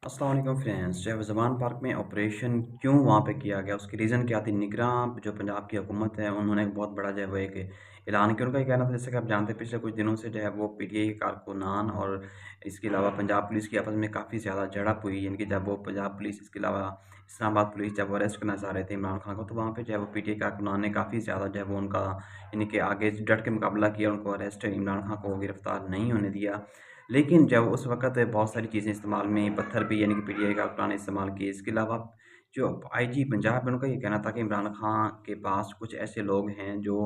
अस्सलाम वालेकुम फ्रेंड्स। जो है ज़मान पार्क में ऑपरेशन क्यों वहाँ पे किया गया, उसकी रीज़न क्या थी? निगरान जो पंजाब की हुकूमत है, उन्होंने एक बहुत बड़ा जो है वो एक ऐलान किया। उनका ये कहना था, जैसे कि आप जानते हैं, पिछले कुछ दिनों से जो है वो पीटीआई के कारकुनान और इसके अलावा पंजाब पुलिस की आपस में काफ़ी ज़्यादा झड़प हुई। यानी कि जब वो पंजाब पुलिस, इसके अलावा इस्लामाबाद पुलिस जब वो अरेस्ट करना चाह रहे थे इमरान खान को, तो वहाँ पे जो है वो पीटीआई कारकुनान ने काफ़ी ज़्यादा जो है वो उनका यानी कि आगे डट के मुकाबला किया। उनको अरेस्ट, इमरान खान को गिरफ्तार नहीं होने दिया। लेकिन जब उस वक़्त बहुत सारी चीज़ें इस्तेमाल में, पत्थर भी यानी कि पीटीआई का पुराने इस्तेमाल किए। इसके अलावा जो आईजी पंजाब है, उनका ये कहना था कि इमरान खान के पास कुछ ऐसे लोग हैं जो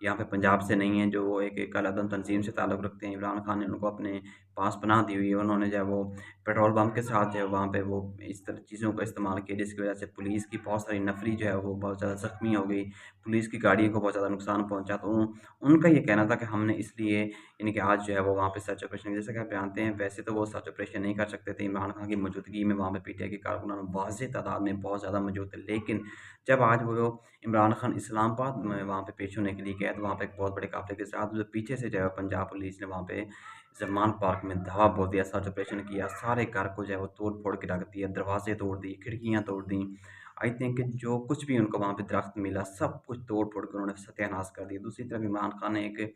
यहाँ पे पंजाब से नहीं हैं, जो एक कालादम तंज़ीम से ताल्लुक़ रखते हैं। इमरान खान ने उनको अपने पास पनाह दी हुई है। उन्होंने जो है वो पेट्रोल बम के साथ जो है वहाँ पे वो इस तरह चीज़ों का इस्तेमाल किया, जिसकी वज़ह से पुलिस की बहुत सारी नफ़री जो है वो बहुत ज़्यादा ज़ख्मी हो गई। पुलिस की गाड़ियों को बहुत ज़्यादा नुकसान पहुँचा। तो उनका ये कहना था कि हमने इसलिए यानी कि आज जो है वो वहाँ पे सर्च ऑपरेशन, जैसा कि आप जानते हैं, वैसे तो वो सर्च ऑपरेशन नहीं कर सकते थे। इमरान खान की मौजूदगी में वहाँ पे पीटीआई के कारकुनान वाज़ेह तादाद में बहुत ज़्यादा मौजूद थे। लेकिन जब आज वो इमरान खान इस्लामाबाद में वहाँ पे पेश होने के लिए गए, तो वहाँ पे एक बहुत बड़े काफ़िले के साथ जो पीछे से जो है पंजाब पुलिस ने वहाँ पे ज़मान पार्क में धावा बोल दिया, सर्च ऑपरेशन किया। सारे घर को जो है वो तोड़-फोड़ के रख दिया, दरवाज़े तोड़ दिए, खिड़कियाँ तोड़ दी। आई थिंक जो कुछ भी उनको वहाँ पे दरख्त मिला, सब कुछ तोड़-फोड़ के उन्होंने सत्यानाश कर दिया। दूसरी तरफ इमरान खान ने एक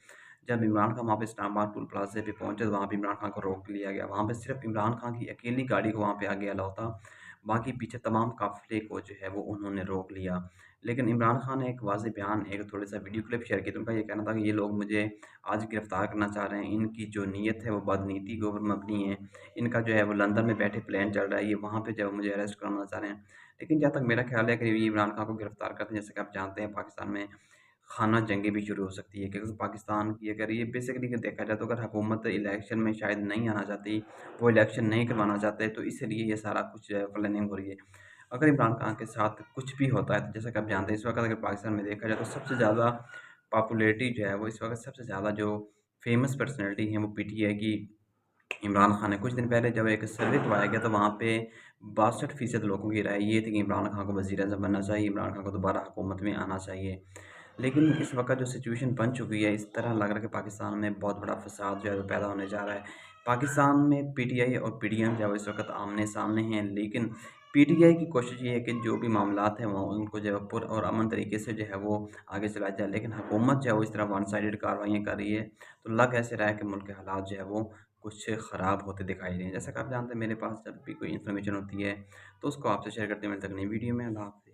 जब इमरान खान वहाँ पे इस्लामाबाद टोल प्लाज़े पे पहुँचे, तो वहाँ पे इमरान खान को रोक लिया गया। वहाँ पे सिर्फ़ इमरान खान की अकेली गाड़ी को वहाँ पे आगे अलाउ था, बाकी पीछे तमाम काफ़िले को जो है वो उन्होंने रोक लिया। लेकिन इमरान खान ने एक वाज़ेह बयान, एक थोड़ा-सा वीडियो क्लिप शेयर किया, तो उनका ये कहना था कि ये लोग मुझे आज गिरफ़्तार करना चाह रहे हैं। इनकी जो नीयत है वो बदनीयती के ऊपर मबनी है। इनका जो है वो लंदन में बैठे प्लान चल रहा है, ये वहाँ पे जो है मुझे अरेस्ट करना चाह रहे हैं। लेकिन जहाँ तक मेरा ख़्याल है कि ये इमरान खान को गिरफ़्तार करते हैं, जैसे कि आप जानते हैं, पाकिस्तान में खाना जंगी भी शुरू हो सकती है, क्योंकि पाकिस्तान की अगर ये बेसिकली अगर देखा जाए, तो अगर हुकूमत इलेक्शन में शायद नहीं आना चाहती, वो इलेक्शन नहीं करवाना चाहते, तो इसलिए ये सारा कुछ जो है प्लानिंग हो रही है। अगर इमरान खान के साथ कुछ भी होता है, तो जैसा कि आप जानते हैं, इस वक़्त अगर पाकिस्तान में देखा जाए, तो सबसे ज़्यादा पॉपुलैरिटी जो है वो इस वक़्त सबसे ज़्यादा जो फ़ेमस पर्सनैलिटी है वो पीटीआई की इमरान खान है। कुछ दिन पहले जब एक सर्वे करवाया गया, तो वहाँ पे 62% लोगों की राय ये थी कि इमरान खान को वज़ीर-ए-आज़म बनना चाहिए, इमरान खान को दोबारा हुकूमत में आना चाहिए। लेकिन इस वक़्त जो सिचुएशन बन चुकी है, इस तरह लग रहा है कि पाकिस्तान में बहुत बड़ा फ़साद जो है वो पैदा होने जा रहा है। पाकिस्तान में पीटीआई और पीडीएम जो है वो इस वक़्त आमने-सामने हैं, लेकिन पीटीआई की कोशिश ये है कि जो भी मामलात हैं वो उनको जो है पुर और अमन तरीके से जो है वो आगे चलाया जाए। लेकिन हुकूमत जो है वो इस तरह वन साइडेड कार्रवाइयाँ कर रही है, तो लग ऐसे रहा है कि मुल्क के हालात जो है वो कुछ ख़राब होते दिखाई दे रहे हैं। जैसा कि आप जानते हैं, मेरे पास जब भी कोई इन्फॉर्मेशन होती है, तो उसको आपसे शेयर करते हैं। मिलते हैं अगली वीडियो में। अल्लाह हाफ़िज़।